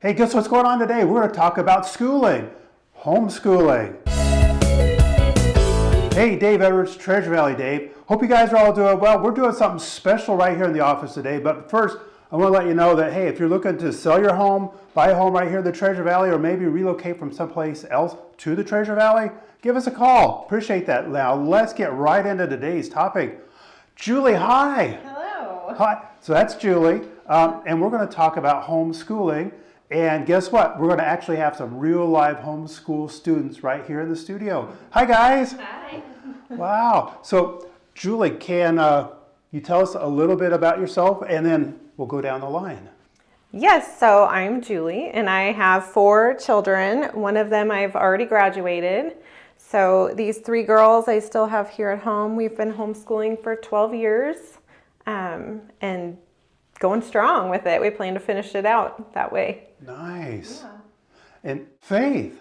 Hey, guess what's going on today? We're going to talk about schooling, homeschooling. Hey, Dave Edwards, Treasure Valley Dave. Hope you guys are all doing well. We're doing something special right here in the office today. But first, I want to let you know that, hey, if you're looking to sell your home, buy a home right here in the Treasure Valley, or maybe relocate from someplace else to the Treasure Valley, give us a call. Appreciate that. Now, let's get right into today's topic. Julie, hi. Hello. Hi. So that's Julie, and we're going to talk about homeschooling. And guess what? We're going to actually have some real live homeschool students right here in the studio. Hi, guys. Hi. Wow. So, Julie, can you tell us a little bit about yourself, and then we'll go down the line. Yes, so I'm Julie, and I have 4 children. One of them I've already graduated. So these 3 girls I still have here at home. We've been homeschooling for 12 years and going strong with it. We plan to finish it out that way. Nice. Yeah. And Faith.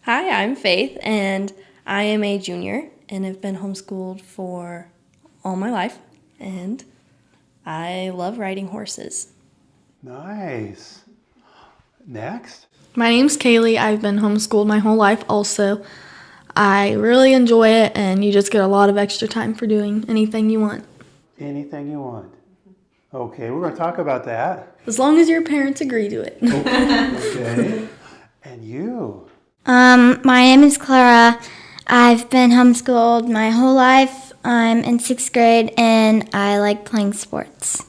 Hi, I'm Faith, and I am a junior and have been homeschooled for all my life, and I love riding horses. Nice. Next. My name's Kaylee. I've been homeschooled my whole life also. I really enjoy it, and you just get a lot of extra time for doing anything you want. Anything you want. Okay, we're going to talk about that. As long as your parents agree to it. Okay. And you? My name is Clara. I've been homeschooled my whole life. I'm in 6th grade, and I like playing sports.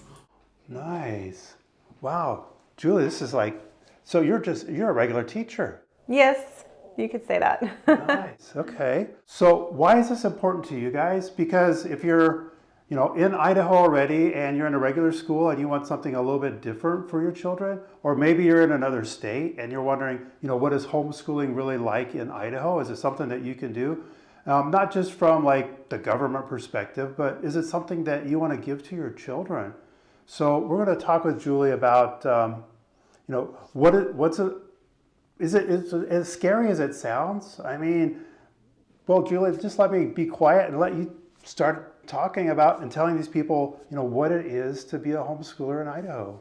Nice. Wow. Julie, this is like, so you're a regular teacher. Yes, you could say that. Nice. Okay. So why is this important to you guys? Because if you're, in Idaho already and you're in a regular school and you want something a little bit different for your children, or maybe you're in another state and you're wondering, what is homeschooling really like in Idaho? Is it something that you can do? Not just from like the government perspective, but is it something that you want to give to your children? So we're going to talk with Julie about, is it as scary as it sounds? I mean, well, Julie, just let me be quiet and let you start talking about and telling these people, what it is to be a homeschooler in Idaho.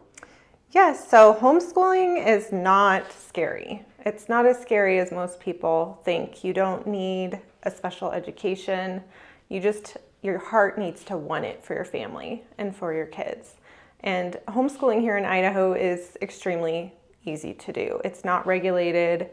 Yes, so homeschooling is not scary. It's not as scary as most people think. You don't need a special education. Your heart needs to want it for your family and for your kids. And homeschooling here in Idaho is extremely easy to do. It's not regulated.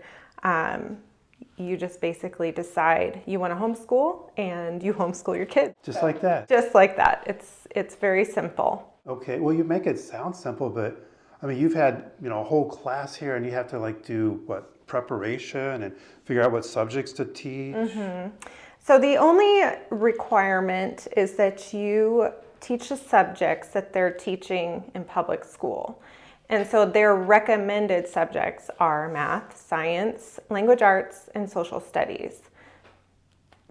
You just basically decide you want to homeschool and you homeschool your kids. Just like that? Just like that. It's very simple. Okay, well, you make it sound simple, but I mean, you've had, a whole class here and you have to do what, preparation and figure out what subjects to teach? Mm-hmm. So the only requirement is that you teach the subjects that they're teaching in public school. And so their recommended subjects are math, science, language arts, and social studies.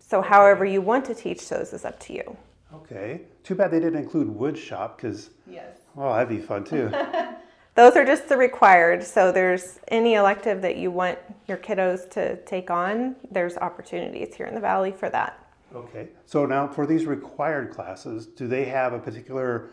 So however you want to teach those is up to you. Okay. Too bad they didn't include wood shop because, well, that'd be fun too. Those are just the required. So there's any elective that you want your kiddos to take on, there's opportunities here in the Valley for that. Okay. So now for these required classes, do they have a particular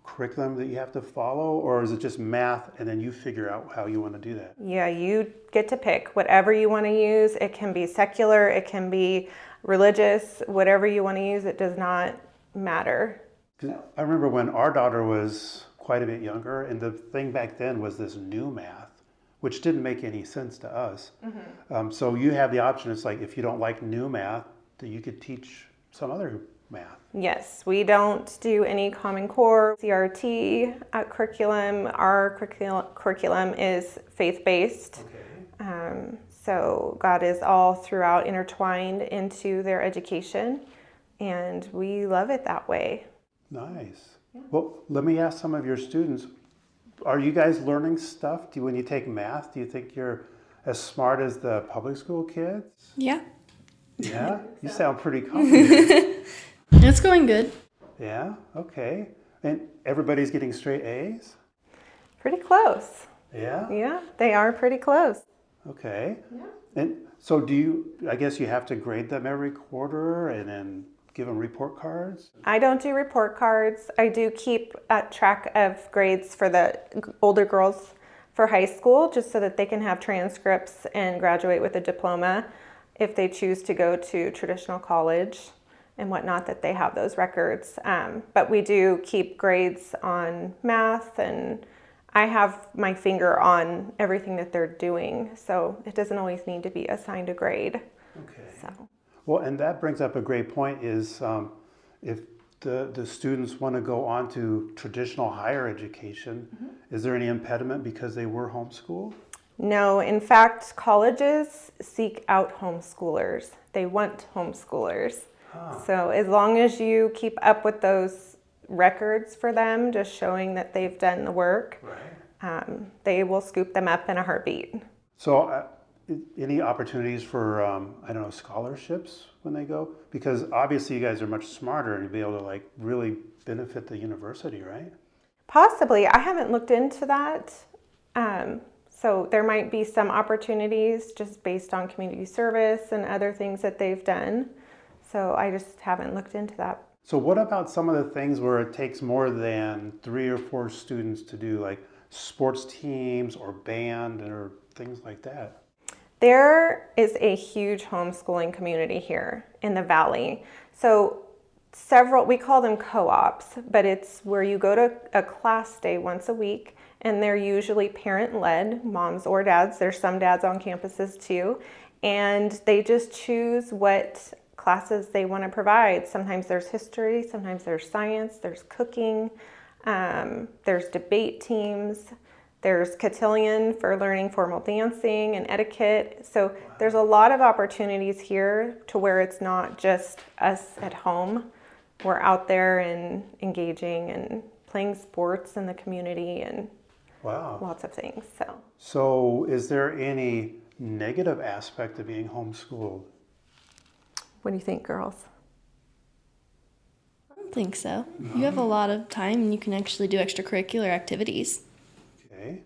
curriculum that you have to follow, or is it just math and then you figure out how you want to do that? Yeah, you get to pick whatever you want to use. It can be secular, it can be religious, whatever you want to use, it does not matter. I remember when our daughter was quite a bit younger, and the thing back then was this new math, which didn't make any sense to us. Mm-hmm. So you have the option, it's like if you don't like new math, that you could teach some other math. Yes, we don't do any Common Core, CRT curriculum. Our curriculum is faith-based. Okay. So God is all throughout intertwined into their education, and we love it that way. Nice. Yeah. Well, let me ask some of your students, are you guys learning stuff? When you take math, do you think you're as smart as the public school kids? Yeah. Yeah? You sound pretty confident. It's going good. Yeah? Okay. And everybody's getting straight A's? Pretty close. Yeah? Yeah, they are pretty close. Okay. Yeah. And so I guess you have to grade them every quarter and then give them report cards? I don't do report cards. I do keep track of grades for the older girls for high school, just so that they can have transcripts and graduate with a diploma. If they choose to go to traditional college and whatnot, that they have those records. But we do keep grades on math, and I have my finger on everything that they're doing, so it doesn't always need to be assigned a grade. Okay. So. Well, and that brings up a great point is if the students want to go on to traditional higher education, is there any impediment because they were homeschooled? No, in fact, colleges seek out homeschoolers. They want homeschoolers. So as long as you keep up with those records for them, just showing that they've done the work, they will scoop them up in a heartbeat. So any opportunities for, I don't know, scholarships when they go? Because obviously you guys are much smarter and you'll be able to like really benefit the university, right? Possibly. I haven't looked into that. So there might be some opportunities just based on community service and other things that they've done. So I just haven't looked into that. So what about some of the things where it takes more than 3 or 4 students to do, like sports teams or band or things like that? There is a huge homeschooling community here in the Valley. So we call them co-ops, but it's where you go to a class day once a week, and they're usually parent-led, moms or dads. There's some dads on campuses too, and they just choose what classes they want to provide. Sometimes there's history, sometimes there's science, there's cooking, there's debate teams, there's cotillion for learning formal dancing and etiquette. So there's a lot of opportunities here to where it's not just us at home. We're out there and engaging and playing sports in the community and lots of things. So is there any negative aspect of being homeschooled? What do you think, girls? I don't think so. You have a lot of time and you can actually do extracurricular activities. Okay.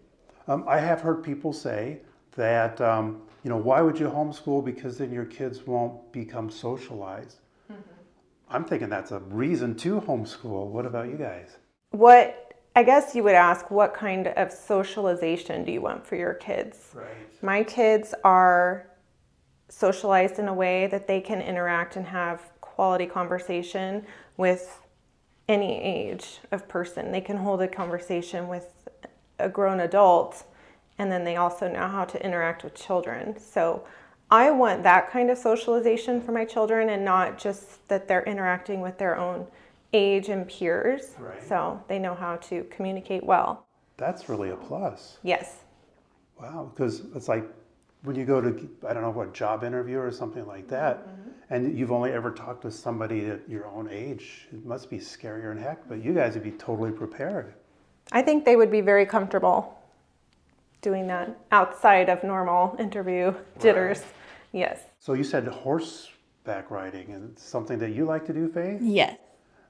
I have heard people say that, why would you homeschool? Because then your kids won't become socialized. I'm thinking that's a reason to homeschool. What about you guys? I guess you would ask, what kind of socialization do you want for your kids? Right. My kids are socialized in a way that they can interact and have quality conversation with any age of person. They can hold a conversation with a grown adult, and then they also know how to interact with children. So I want that kind of socialization for my children, and not just that they're interacting with their own age and peers. Right. So they know how to communicate well. That's really a plus. Yes. Wow, because it's like when you go to, I don't know, what, job interview or something like that, and you've only ever talked to somebody at your own age, it must be scarier than heck, but you guys would be totally prepared. I think they would be very comfortable doing that outside of normal interview jitters. Right. Yes. So you said horseback riding, and it's something that you like to do, Faith? Yes.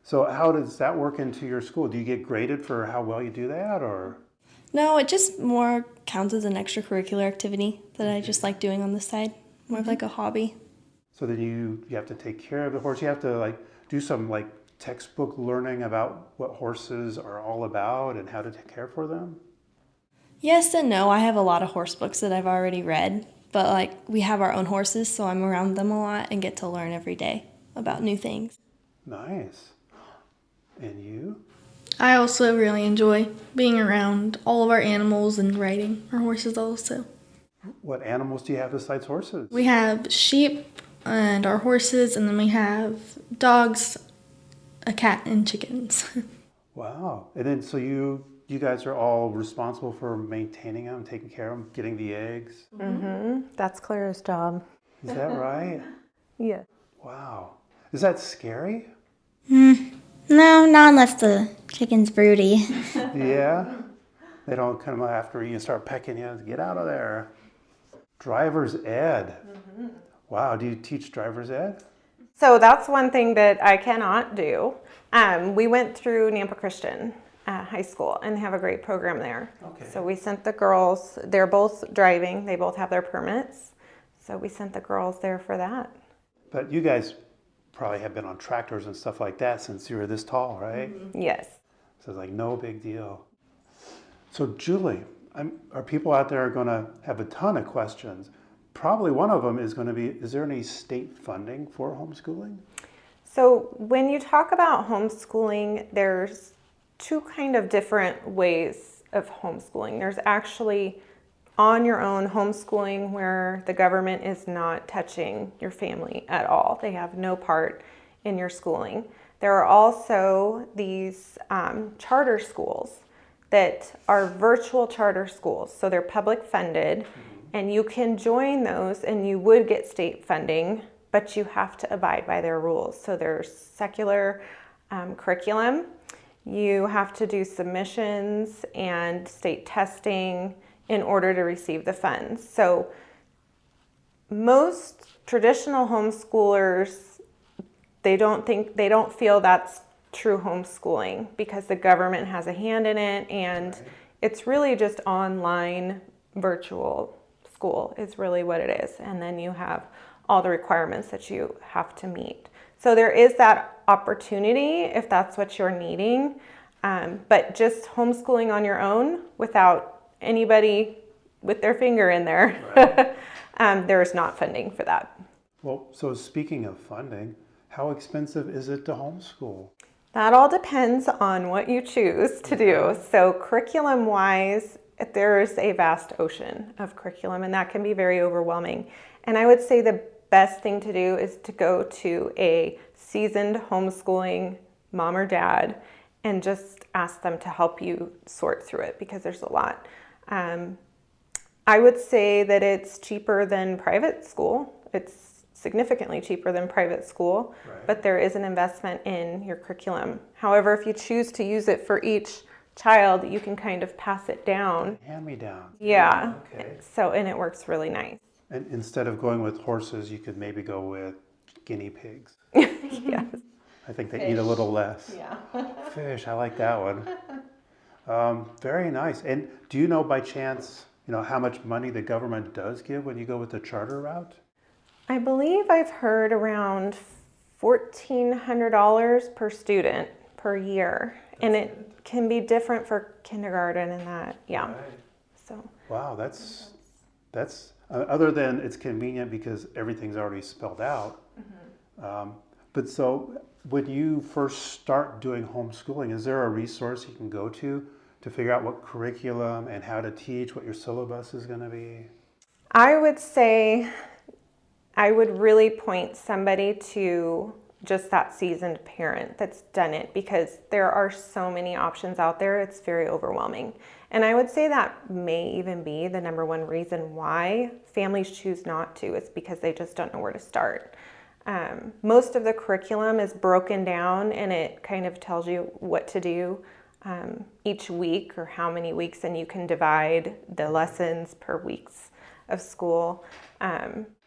So how does that work into your school? Do you get graded for how well you do that, or? No, it just more counts as an extracurricular activity that I just like doing on the side. More of like a hobby. So then you have to take care of the horse. You have to like do some like textbook learning about what horses are all about and how to take care for them? Yes and no. I have a lot of horse books that I've already read, but like we have our own horses, so I'm around them a lot and get to learn every day about new things. Nice. And you? I also really enjoy being around all of our animals and riding our horses also. What animals do you have besides horses? We have sheep and our horses, and then we have dogs, a cat, and chickens. Wow. And then so you guys are all responsible for maintaining them, taking care of them, getting the eggs? Mm-hmm. That's Clara's job. Is that right? Yeah. Wow. Is that scary? No, not unless the chicken's broody. Yeah. They don't come after you and start pecking you. Get out of there. Driver's ed. Wow. Do you teach driver's ed? So that's one thing that I cannot do. We went through Nampa Christian High School, and they have a great program there. Okay. So we sent the girls, they're both driving, they both have their permits. So we sent the girls there for that. But you guys probably have been on tractors and stuff like that since you were this tall, right? Yes. So it's like no big deal. So Julie, Our people out there are going to have a ton of questions. Probably one of them is going to be, is there any state funding for homeschooling? So when you talk about homeschooling, there's two kind of different ways of homeschooling. There's actually on your own homeschooling where the government is not touching your family at all. They have no part in your schooling. There are also these charter schools that are virtual charter schools. So they're public funded, and you can join those and you would get state funding, but you have to abide by their rules. So there's secular curriculum. You have to do submissions and state testing in order to receive the funds. So most traditional homeschoolers, they don't feel that's true homeschooling because the government has a hand in it, and it's really just online virtual school is really what it is. And then you have all the requirements that you have to meet. So there is that opportunity if that's what you're needing, but just homeschooling on your own without anybody with their finger in there, there is not funding for that. Well, so speaking of funding, how expensive is it to homeschool? That all depends on what you choose to do. So curriculum-wise, there's a vast ocean of curriculum, and that can be very overwhelming. And I would say the best thing to do is to go to a seasoned homeschooling mom or dad and just ask them to help you sort through it because there's a lot. I would say that it's cheaper than private school. It's significantly cheaper than private school, but there is an investment in your curriculum. However, if you choose to use it for each child, you can kind of pass it down. Hand me down. Yeah. Okay. So, and it works really nice. And instead of going with horses, you could maybe go with guinea pigs. Yes. I think they eat a little less. Yeah. Fish, I like that one. Very nice. And do you know by chance, how much money the government does give when you go with the charter route? I believe I've heard around $1,400 per student per year. And it can be different for kindergarten and that. Yeah. Right. So. Wow, that's other than it's convenient because everything's already spelled out. But so when you first start doing homeschooling, is there a resource you can go to figure out what curriculum and how to teach, what your syllabus is going to be? I would say I would really point somebody to just that seasoned parent that's done it because there are so many options out there. It's very overwhelming. And I would say that may even be the number one reason why families choose not to. It's because they just don't know where to start. Most of the curriculum is broken down and it kind of tells you what to do each week or how many weeks, and you can divide the lessons per weeks of school.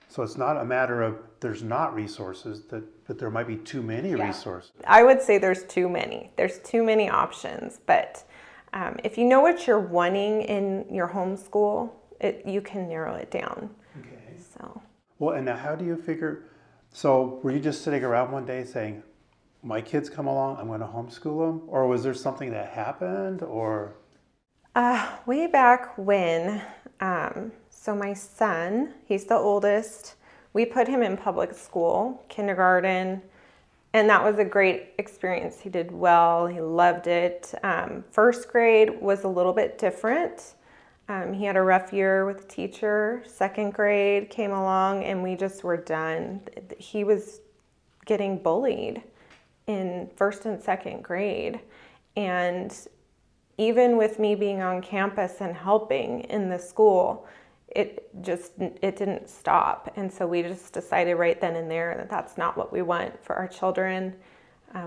So it's not a matter of there's not resources, but there might be too many resources. I would say there's too many. There's too many options, but if you know what you're wanting in your homeschool, you can narrow it down. Okay. So. Well, and now how do you figure, so were you just sitting around one day saying, my kids come along, I'm going to homeschool them? Or was there something that happened or? Way back when, so my son, he's the oldest, we put him in public school, kindergarten, and that was a great experience. He did well, he loved it. First grade was a little bit different. He had a rough year with the teacher. Second grade came along and we just were done. He was getting bullied in first and second grade. And even with me being on campus and helping in the school, it didn't stop. And so we just decided right then and there that that's not what we want for our children.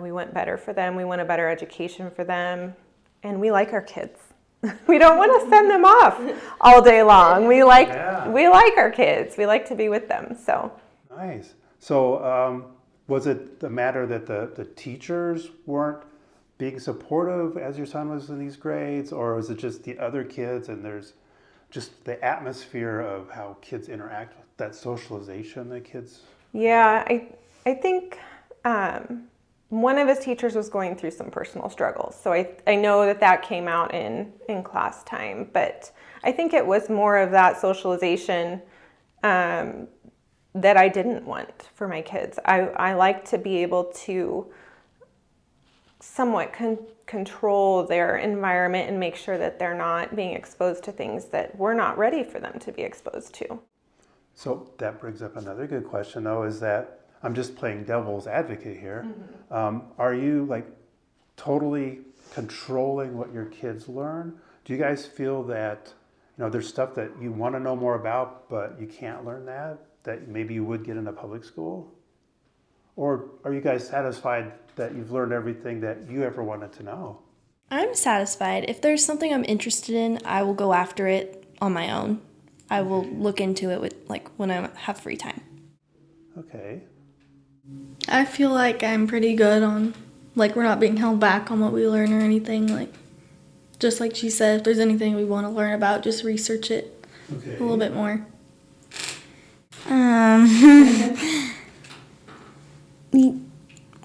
We want better for them. We want a better education for them. And we like our kids. We don't want to send them off all day long. We like our kids. We like to be with them. So nice. So was it the matter that the teachers weren't being supportive as your son was in these grades, or was it just the other kids and there's just the atmosphere of how kids interact with that socialization that kids? Yeah, I think one of his teachers was going through some personal struggles. So I know that came out in class time, but I think it was more of that socialization that I didn't want for my kids. I like to be able to somewhat control their environment and make sure that they're not being exposed to things that we're not ready for them to be exposed to. So that brings up another good question, though, is that I'm just playing devil's advocate here. Are you like totally controlling what your kids learn? Do you guys feel that, there's stuff that you want to know more about, but you can't learn that maybe you would get in a public school? Or are you guys satisfied that you've learned everything that you ever wanted to know? I'm satisfied. If there's something I'm interested in, I will go after it on my own. I will look into it when I have free time. Okay. I feel like I'm pretty good on, we're not being held back on what we learn or anything. Just like she said, if there's anything we want to learn about, just research it a little bit more.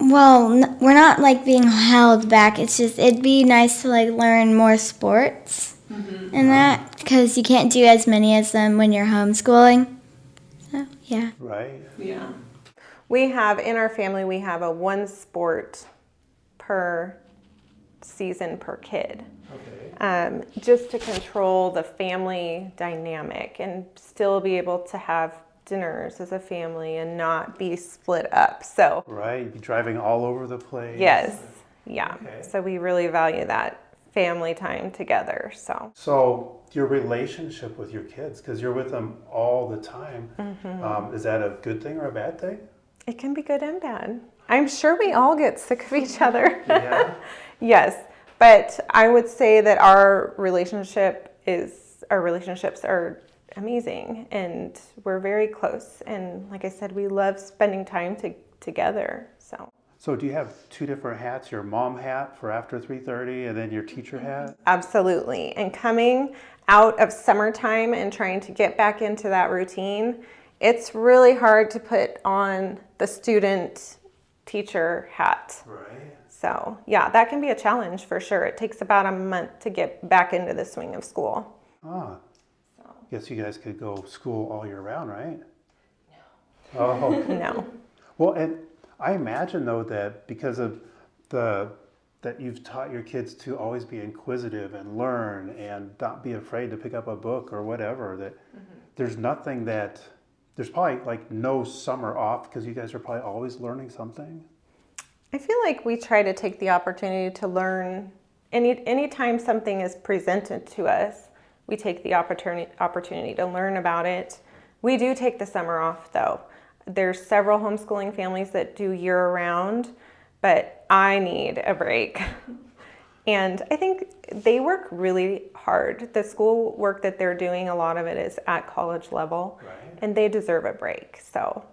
Well, we're not being held back. It's just it'd be nice to learn more sports and that, because you can't do as many as them when you're homeschooling. So yeah. Right. Yeah. We have in our family a one sport per season per kid. Okay. Just to control the family dynamic and still be able to have dinners as a family and not be split up. So Right. You'd be driving all over the place. yes, yeah. Okay. So we really value that family time together. So your relationship with your kids, because you're with them all the time, is that a good thing or a bad thing? It can be good and bad. I'm sure we all get sick of each other. Yeah. Yes, but I would say that our relationships are amazing, and we're very close. And like I said, we love spending time together. So do you have two different hats? Your mom hat for after 3:30, and then your teacher hat? Absolutely. And coming out of summertime and trying to get back into that routine, it's really hard to put on the student teacher hat. Right. So yeah, that can be a challenge for sure. It takes about a month to get back into the swing of school. Ah. Guess you guys could go school all year round, right? No. Oh. No. Well, and I imagine though that because of that you've taught your kids to always be inquisitive and learn and not be afraid to pick up a book or whatever, that there's probably no summer off because you guys are probably always learning something. I feel like we try to take the opportunity to learn anytime something is presented to us. We take the opportunity to learn about it. We do take the summer off though. There's several homeschooling families that do year-round, but I need a break. And I think they work really hard. The school work that they're doing, a lot of it is at college level, Right. and they deserve a break. So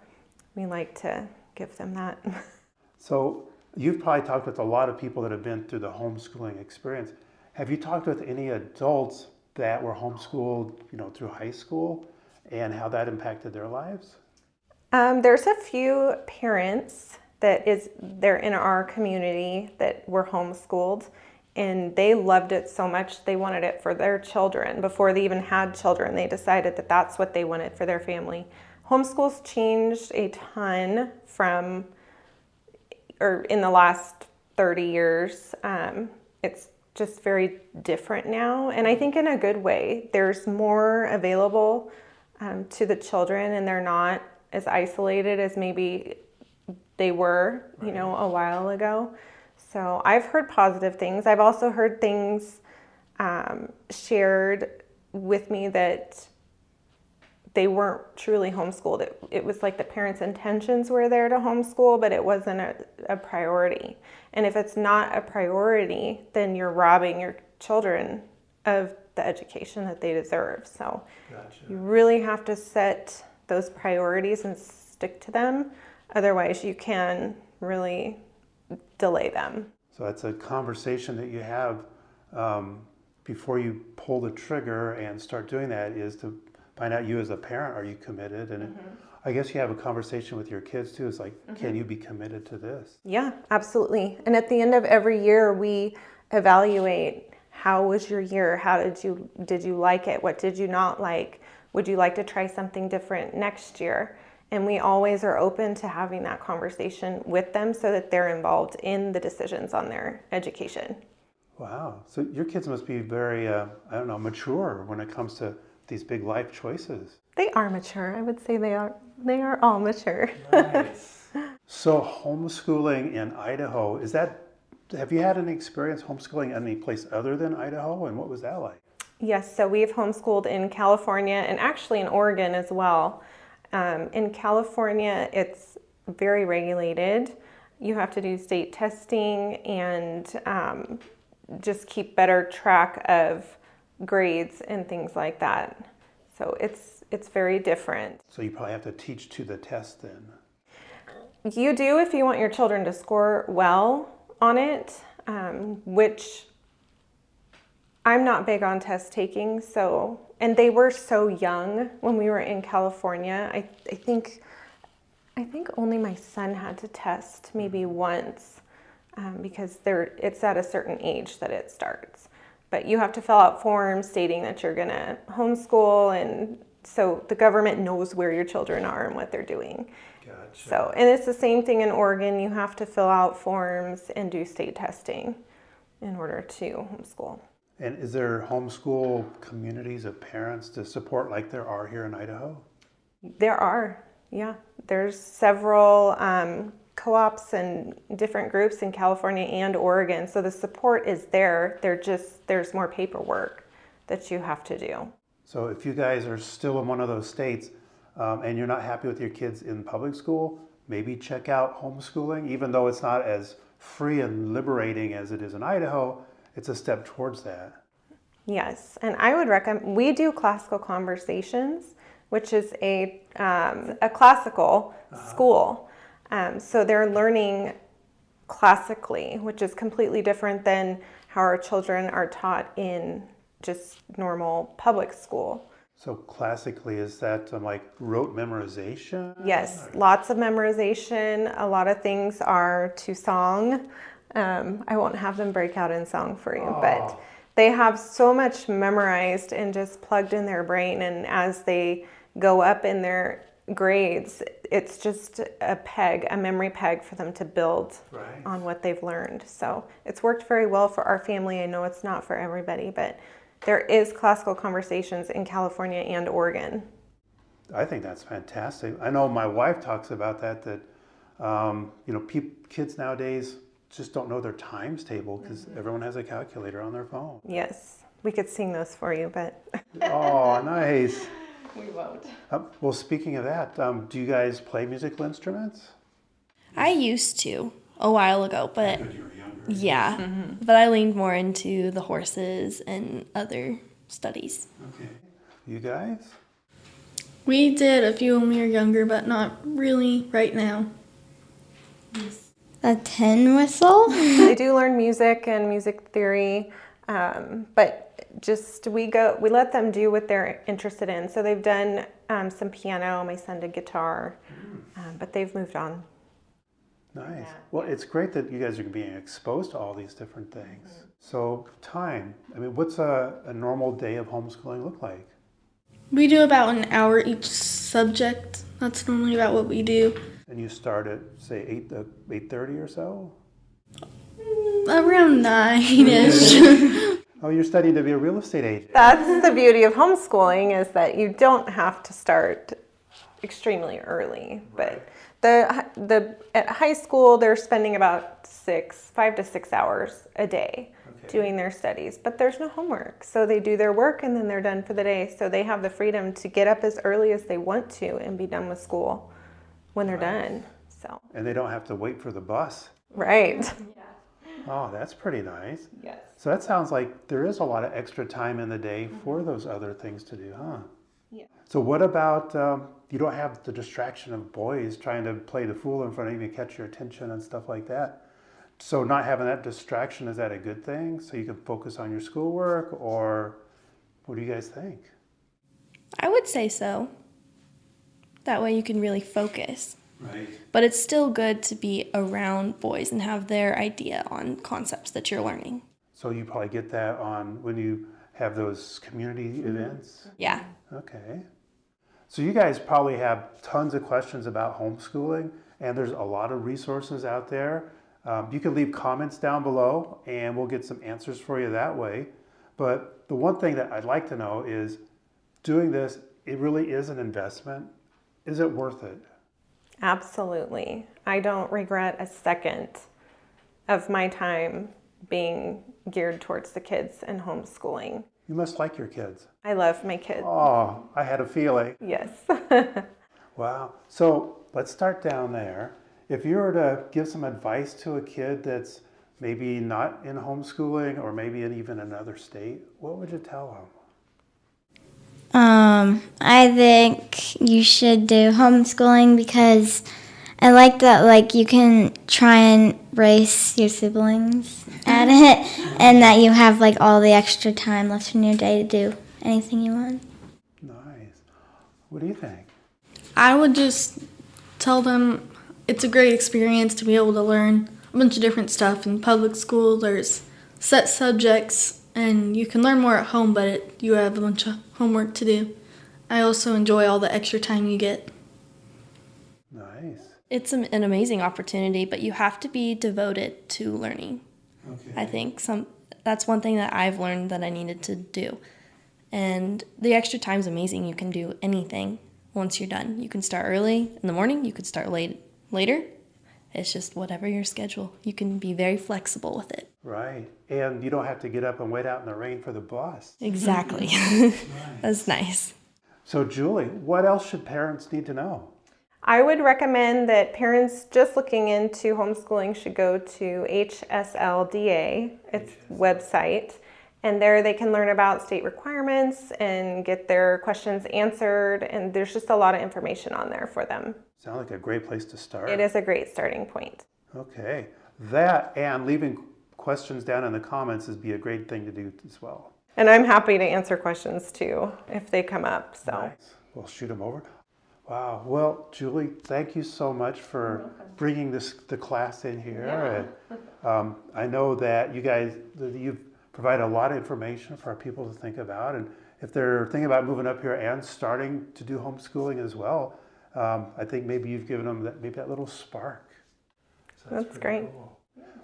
we like to give them that. So you've probably talked with a lot of people that have been through the homeschooling experience. Have you talked with any adults that were homeschooled, through high school, and how that impacted their lives? There's a few parents they're in our community that were homeschooled, and they loved it so much they wanted it for their children. Before they even had children, they decided that that's what they wanted for their family. Homeschool's changed a ton in the last 30 years. It's just very different now, and I think in a good way. There's more available to the children, and they're not as isolated as maybe they were, a while ago. So I've heard positive things. I've also heard things shared with me that they weren't truly homeschooled. It was like the parents' intentions were there to homeschool, but it wasn't a priority. And if it's not a priority, then you're robbing your children of the education that they deserve. So Gotcha. You really have to set those priorities and stick to them. Otherwise, you can really delay them. So that's a conversation that you have before you pull the trigger and start doing that, is to find out you as a parent, are you committed? And I guess you have a conversation with your kids too. It's like, can you be committed to this? Yeah, absolutely. And at the end of every year, we evaluate, how was your year? How did you like it? What did you not like? Would you like to try something different next year? And we always are open to having that conversation with them so that they're involved in the decisions on their education. Wow. So your kids must be very, I don't know, mature when it comes to these big life choices. They are mature. I would say they are all mature. Nice. So homeschooling in Idaho, have you had any experience homeschooling any place other than Idaho? And what was that like? Yes, so we've homeschooled in California and actually in Oregon as well. In California, it's very regulated. You have to do state testing and just keep better track of grades and things like that. So it's very different. So you probably have to teach to the test then. You do if you want your children to score well on it, which I'm not big on test taking. So, and they were so young when we were in California. I think only my son had to test maybe once because it's at a certain age that it starts. But you have to fill out forms stating that you're going to homeschool, and so the government knows where your children are and what they're doing. Gotcha. So, and it's the same thing in Oregon. You have to fill out forms and do state testing in order to homeschool. And is there homeschool communities of parents to support like there are here in Idaho? There are, yeah. There's several co-ops and different groups in California and Oregon. So the support is there. There's more paperwork that you have to do. So if you guys are still in one of those states and you're not happy with your kids in public school, maybe check out homeschooling. Even though it's not as free and liberating as it is in Idaho, it's a step towards that. Yes, and I would recommend, we do classical conversations, which is a classical school. So they're learning classically, which is completely different than how our children are taught in just normal public school. So classically, is that like rote memorization? Yes, lots of memorization. A lot of things are to song. I won't have them break out in song for you, but they have so much memorized and just plugged in their brain. And as they go up in their grades, it's just a memory peg for them to build on what they've learned. So it's worked very well for our family. I know it's not for everybody, but there is classical conversations in California and Oregon. I think that's fantastic. I know my wife talks about that kids nowadays just don't know their times table because everyone has a calculator on their phone. Yes, we could sing those for you, but Oh, nice. we won't. Well, speaking of that, do you guys play musical instruments? I used to a while ago, but When you were younger. yeah, but I leaned more into the horses and other studies. Okay. You guys? We did a few when we were younger, but not really right now. A tin whistle? They do learn music and music theory, but just we let them do what they're interested in. So they've done some piano. My son did guitar, but they've moved on. Nice. Well, it's great that you guys are being exposed to all these different things. So time, what's a normal day of homeschooling look like? We do about an hour each subject. That's normally about what we do. And you start at, say, 8:30 or so? Around 9-ish. Oh, you're studying to be a real estate agent. That's the beauty of homeschooling, is that you don't have to start extremely early. But at high school, they're spending about 5 to 6 hours a day doing their studies, but there's no homework. So they do their work and then they're done for the day. So they have the freedom to get up as early as they want to and be done with school when they're done. So. And they don't have to wait for the bus. Right. Oh, that's pretty nice. Yes. So that sounds like there is a lot of extra time in the day for those other things to do, huh? Yeah. So what about, you don't have the distraction of boys trying to play the fool in front of you and catch your attention and stuff like that. So not having that distraction, is that a good thing? So you can focus on your schoolwork, or what do you guys think? I would say so. That way you can really focus. Right. But it's still good to be around boys and have their idea on concepts that you're learning. So you probably get that on when you have those community events? Yeah. Okay. So you guys probably have tons of questions about homeschooling, and there's a lot of resources out there. You can leave comments down below, and we'll get some answers for you that way. But the one thing that I'd like to know is, doing this, it really is an investment. Is it worth it? Absolutely. I don't regret a second of my time being geared towards the kids and homeschooling. You must like your kids. I love my kids. Oh, I had a feeling. Yes. Wow. So let's start down there. If you were to give some advice to a kid that's maybe not in homeschooling or maybe in even another state, what would you tell them? I think you should do homeschooling because I like that, like, you can try and race your siblings at it, and that you have, like, all the extra time left in your day to do anything you want. Nice. What do you think? I would just tell them it's a great experience to be able to learn a bunch of different stuff. In public school, there's set subjects, and you can learn more at home, but you have a bunch of homework to do. I also enjoy all the extra time you get. Nice. It's an amazing opportunity, but you have to be devoted to learning. Okay. I think that's one thing that I've learned that I needed to do. And the extra time's amazing. You can do anything once you're done. You can start early in the morning. You could start later. It's just whatever your schedule. You can be very flexible with it. Right. And you don't have to get up and wait out in the rain for the bus. Exactly. That's nice. So Julie, what else should parents need to know? I would recommend that parents just looking into homeschooling should go to HSLDA, its website, and there they can learn about state requirements and get their questions answered, and there's just a lot of information on there for them. Sounds like a great place to start. It is a great starting point. Okay. That and leaving questions down in the comments would be a great thing to do as well. And I'm happy to answer questions too if they come up. So Nice. We'll shoot them over. Wow. Well, Julie, thank you so much for bringing the class in here. Yeah. And, I know that you've provided a lot of information for our people to think about. And if they're thinking about moving up here and starting to do homeschooling as well, I think maybe you've given them that little spark. So that's great. Cool.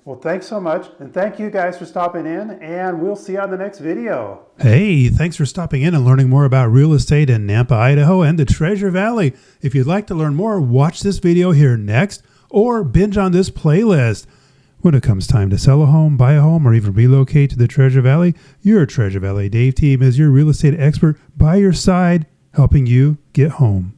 Well, thanks so much. And thank you guys for stopping in, and we'll see you on the next video. Hey, thanks for stopping in and learning more about real estate in Nampa, Idaho and the Treasure Valley. If you'd like to learn more, watch this video here next or binge on this playlist. When it comes time to sell a home, buy a home, or even relocate to the Treasure Valley, your Treasure Valley Dave team is your real estate expert by your side, helping you get home.